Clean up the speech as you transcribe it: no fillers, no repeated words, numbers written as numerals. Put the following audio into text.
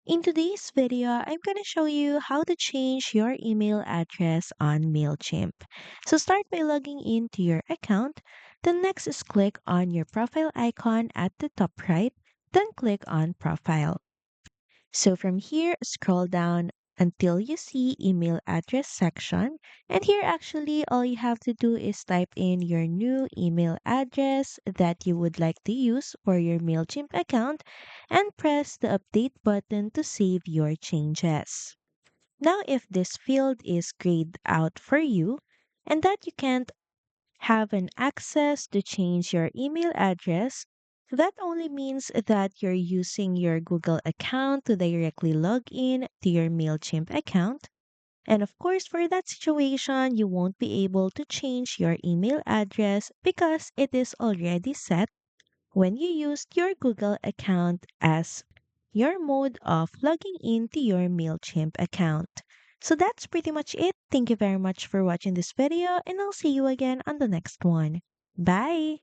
In today's video, I'm going to show you how to change your email address on Mailchimp. So start by logging into your account. Then next is click on your profile icon at the top right. Then click on profile. So from here, scroll down until you see email address section. And here actually all you have to do is type in your new email address that you would like to use for your Mailchimp account and press the update button to save your changes. Now if this field is grayed out for you and that you can't have an access to change your email address, that only means that you're using your Google account to directly log in to your MailChimp account. And of course, for that situation, you won't be able to change your email address because it is already set when you used your Google account as your mode of logging into your MailChimp account. So that's pretty much it. Thank you very much for watching this video, and I'll see you again on the next one. Bye!